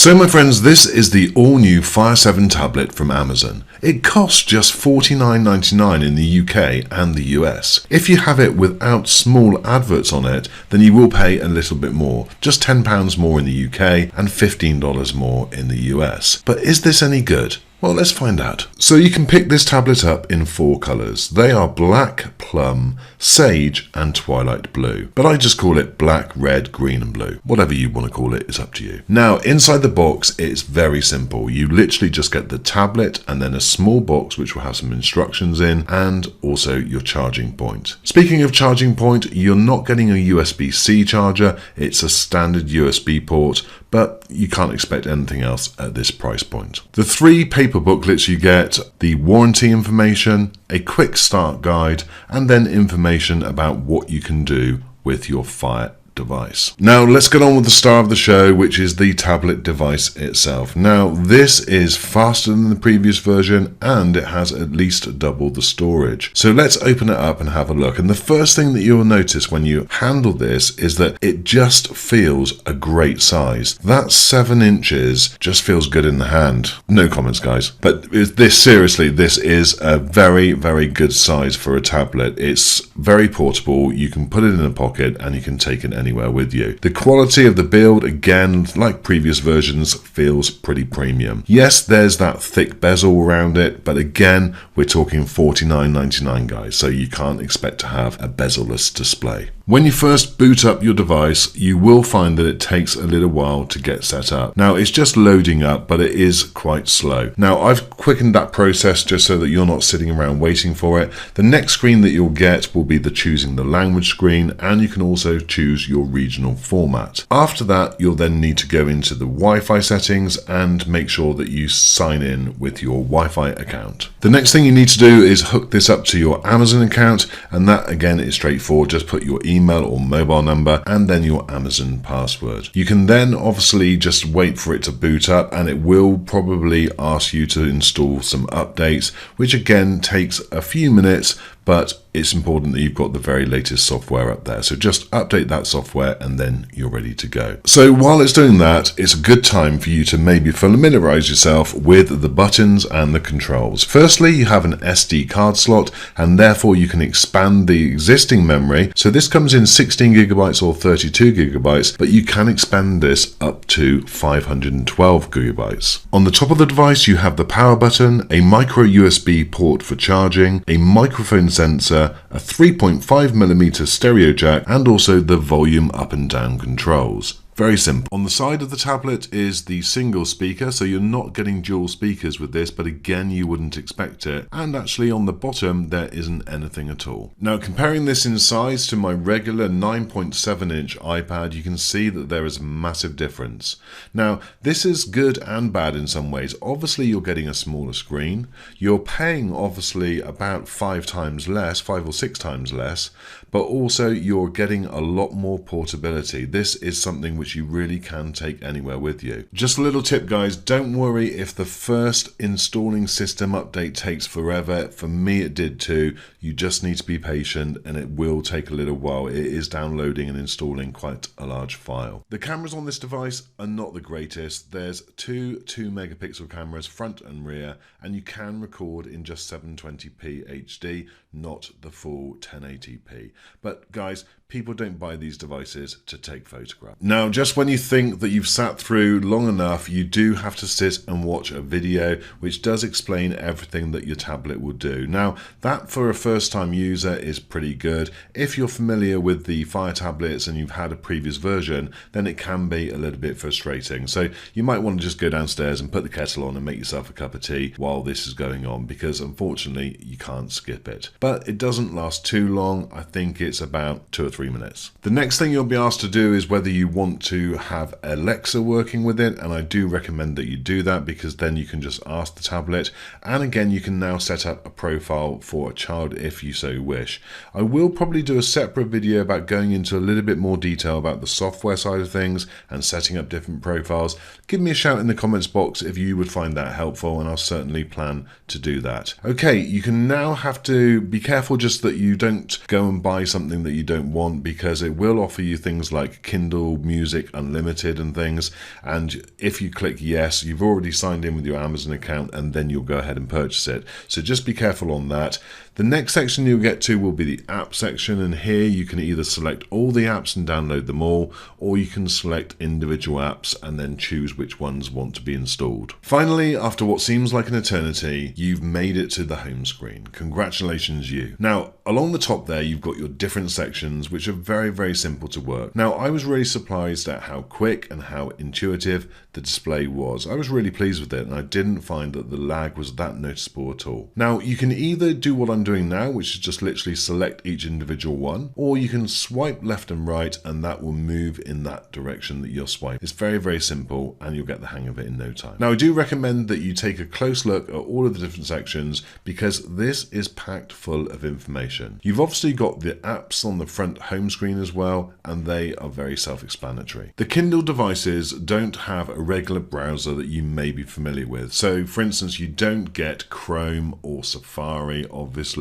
So my friends, this is the all-new Fire 7 tablet from Amazon. It costs just $49.99 in the UK and the US. If you have it without small adverts on it, then you will pay a little bit more, just £10 more in the UK and $15 more in the US. But is this any good? Well, let's find out. So you can pick this tablet up in 4 colours. They are black, plum, sage and twilight blue. But I just call it black, red, green and blue. Whatever you want to call it is up to you. Now, inside the box, it's very simple. You literally just get the tablet and then a small box which will have some instructions in and also your charging point. Speaking of charging point, you're not getting a USB-C charger. It's a standard USB port, but you can't expect anything else at this price point. The 3 paper booklets you get, the warranty information, a quick start guide, and then information about what you can do with your Fire device. Now let's get on with the star of the show, which is the tablet device itself. Now this is faster than the previous version and it has at least double the storage. So let's open it up and have a look. And the first thing that you'll notice when you handle this is that it just feels a great size. That 7 inches just feels good in the hand. No comments, guys. But seriously, this is a very, very good size for a tablet. It's very portable. You can put it in a pocket and you can take it anywhere with you. The quality of the build, again, like previous versions, feels pretty premium. Yes, there's that thick bezel around it, but again, we're talking $49.99, guys, so you can't expect to have a bezel-less display. When you first boot up your device, you will find that it takes a little while to get set up. Now, it's just loading up, but it is quite slow. Now, I've quickened that process just so that you're not sitting around waiting for it. The next screen that you'll get will be the choosing the language screen, and you can also choose your regional format. After that, you'll then need to go into the Wi-Fi settings and make sure that you sign in with your Wi-Fi account. The next thing you need to do is hook this up to your Amazon account, and that again is straightforward. Just put your email or mobile number and then your Amazon password. You can then obviously just wait for it to boot up, and it will probably ask you to install some updates, which again takes a few minutes, but it's important that you've got the very latest software up there. So just update that software and then you're ready to go. So while it's doing that, it's a good time for you to maybe familiarize yourself with the buttons and the controls. Firstly, you have an SD card slot and therefore you can expand the existing memory. So this comes in 16 gigabytes or 32 gigabytes, but you can expand this up to 512 gigabytes. On the top of the device, you have the power button, a micro USB port for charging, a microphone sensor, a 3.5mm stereo jack, and also the volume up and down controls. Very simple. On the side of the tablet is the single speaker, so you're not getting dual speakers with this, but again, you wouldn't expect it. And actually on the bottom, there isn't anything at all. Now, comparing this in size to my regular 9.7-inch iPad, you can see that there is a massive difference. Now, this is good and bad in some ways. Obviously, you're getting a smaller screen. You're paying, obviously, about 5 times less, 5 or 6 times less, but also you're getting a lot more portability. This is something which you really can take anywhere with you. Just a little tip, guys, don't worry if the first installing system update takes forever. For me, it did too. You just need to be patient and it will take a little while. It is downloading and installing quite a large file. The cameras on this device are not the greatest. There's 2 2-megapixel cameras, front and rear, and you can record in just 720p HD, not the full 1080p. But guys, people don't buy these devices to take photographs. Now, just when you think that you've sat through long enough, you do have to sit and watch a video which does explain everything that your tablet will do. Now, that for a first-time user is pretty good. If you're familiar with the Fire tablets and you've had a previous version, then it can be a little bit frustrating. So you might want to just go downstairs and put the kettle on and make yourself a cup of tea while this is going on, because unfortunately you can't skip it. But it doesn't last too long. I think it's about 2 or 3 minutes. The next thing you'll be asked to do is whether you want to have Alexa working with it, and I do recommend that you do that because then you can just ask the tablet, and again you can now set up a profile for a child if you so wish. I will probably do a separate video about going into a little bit more detail about the software side of things and setting up different profiles. Give me a shout in the comments box if you would find that helpful, and I'll certainly plan to do that. Okay, you can now have to be careful just that you don't go and buy something that you don't want. want, because it will offer you things like Kindle Music Unlimited and things. And if you click yes, you've already signed in with your Amazon account, and then you'll go ahead and purchase it. So just be careful on that. The next section you'll get to will be the app section, and here you can either select all the apps and download them all, or you can select individual apps and then choose which ones want to be installed. Finally, after what seems like an eternity, you've made it to the home screen. Congratulations you. Now, along the top there, you've got your different sections, which are very, very simple to work. Now, I was really surprised at how quick and how intuitive the display was. I was really pleased with it, and I didn't find that the lag was that noticeable at all. Now, you can either do what I'm doing now, which is just literally select each individual one, or you can swipe left and right, and that will move in that direction that you're swiping. It's very, very simple, and you'll get the hang of it in no time. Now, I do recommend that you take a close look at all of the different sections, because this is packed full of information. You've obviously got the apps on the front home screen as well, and they are very self-explanatory. The Kindle devices don't have a regular browser that you may be familiar with. So, for instance, you don't get Chrome or Safari, obviously.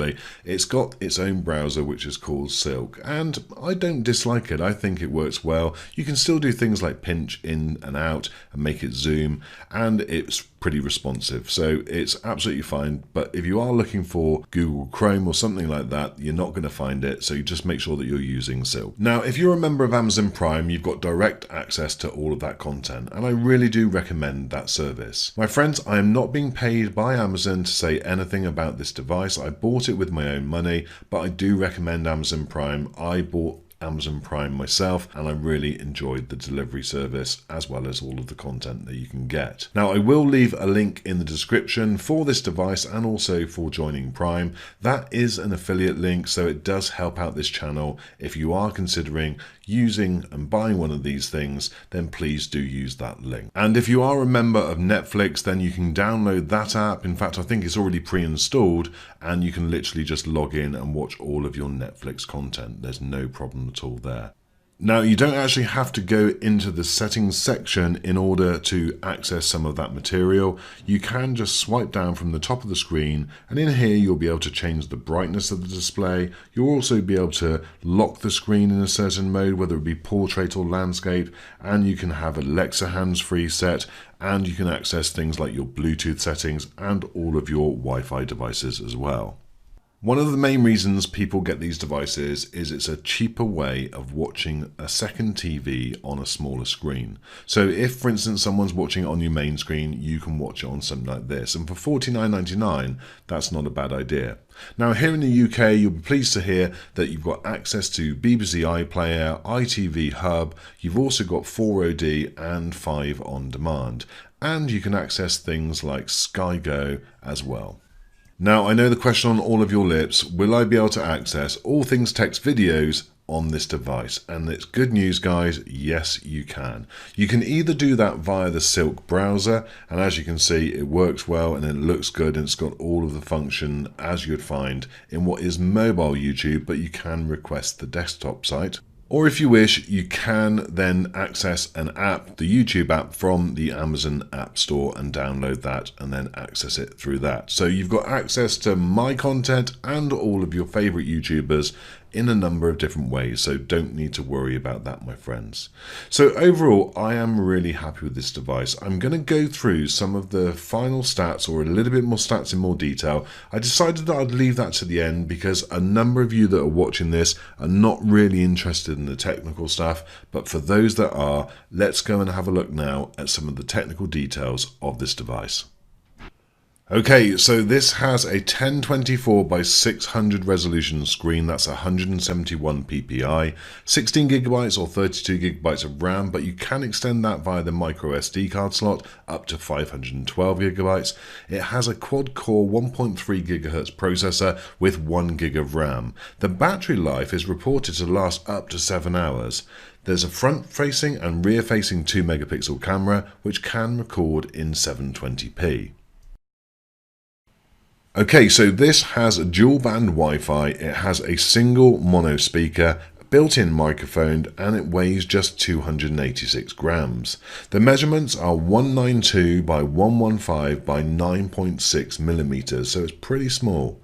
It's got its own browser, which is called Silk, and I don't dislike it. I think it works well. You can still do things like pinch in and out and make it zoom, and it's pretty responsive, so it's absolutely fine. But if you are looking for Google Chrome or something like that, you're not going to find it, so you just make sure that you're using Silk. Now, if you're a member of Amazon Prime, you've got direct access to all of that content, and I really do recommend that service. My friends, I am not being paid by Amazon to say anything about this device. I bought it with my own money, but I do recommend Amazon Prime. I bought Amazon Prime myself, and I really enjoyed the delivery service as well as all of the content that you can get. Now, I will leave a link in the description for this device and also for joining Prime. That is an affiliate link, so it does help out this channel. If you are considering using and buying one of these things, then please do use that link. And if you are a member of Netflix, then you can download that app. In fact, I think it's already pre-installed, and you can literally just log in and watch all of your Netflix content. There's no problem at all there. Now, you don't actually have to go into the settings section in order to access some of that material. You can just swipe down from the top of the screen, and in here you'll be able to change the brightness of the display. You'll also be able to lock the screen in a certain mode, whether it be portrait or landscape, and you can have Alexa hands-free set, and you can access things like your Bluetooth settings and all of your Wi-Fi devices as well. One of the main reasons people get these devices is it's a cheaper way of watching a second TV on a smaller screen. So if, for instance, someone's watching it on your main screen, you can watch it on something like this. And for $49.99, that's not a bad idea. Now, here in the UK, you'll be pleased to hear that you've got access to BBC iPlayer, ITV Hub, you've also got 4OD and 5 on demand. And you can access things like Sky Go as well. Now, I know the question on all of your lips, will I be able to access all things text videos on this device? And it's good news, guys, yes you can. You can either do that via the Silk browser, and as you can see, it works well and it looks good, and it's got all of the function as you'd find in what is mobile YouTube, but you can request the desktop site. Or if you wish, you can then access an app, the YouTube app, from the Amazon App Store and download that and then access it through that. So you've got access to my content and all of your favorite YouTubers in a number of different ways, so don't need to worry about that, my friends. So overall, I am really happy with this device. I'm going to go through some of the final stats, or a little bit more stats in more detail. I decided that I'd leave that to the end because a number of you that are watching this are not really interested in the technical stuff, but for those that are, let's go and have a look now at some of the technical details of this device. Okay, so this has a 1024 by 600 resolution screen. That's 171 ppi, 16 gigabytes or 32 gigabytes of RAM, but you can extend that via the micro SD card slot up to 512 gigabytes. It has a quad-core 1.3 gigahertz processor with 1 gig of RAM. The battery life is reported to last up to 7 hours. There's a front-facing and rear-facing 2 megapixel camera, which can record in 720p. Okay, so this has dual band Wi-Fi, it has a single mono speaker, built-in microphone, and it weighs just 286 grams. The measurements are 192 by 115 by 9.6 millimeters, so it's pretty small.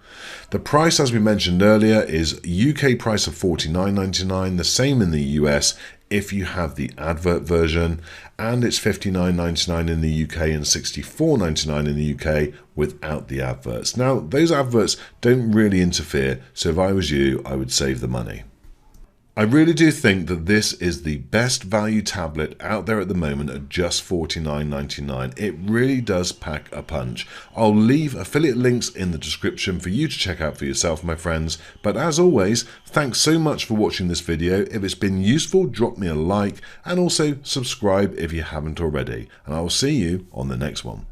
The price, as we mentioned earlier, is UK price of $49.99, the same in the US if you have the advert version, and it's $59.99 in the UK and $64.99 in the UK without the adverts. Now, those adverts don't really interfere, so if I was you, I would save the money. I really do think that this is the best value tablet out there at the moment at just $49.99. It really does pack a punch. I'll leave affiliate links in the description for you to check out for yourself, my friends. But as always, thanks so much for watching this video. If it's been useful, drop me a like and also subscribe if you haven't already. And I will see you on the next one.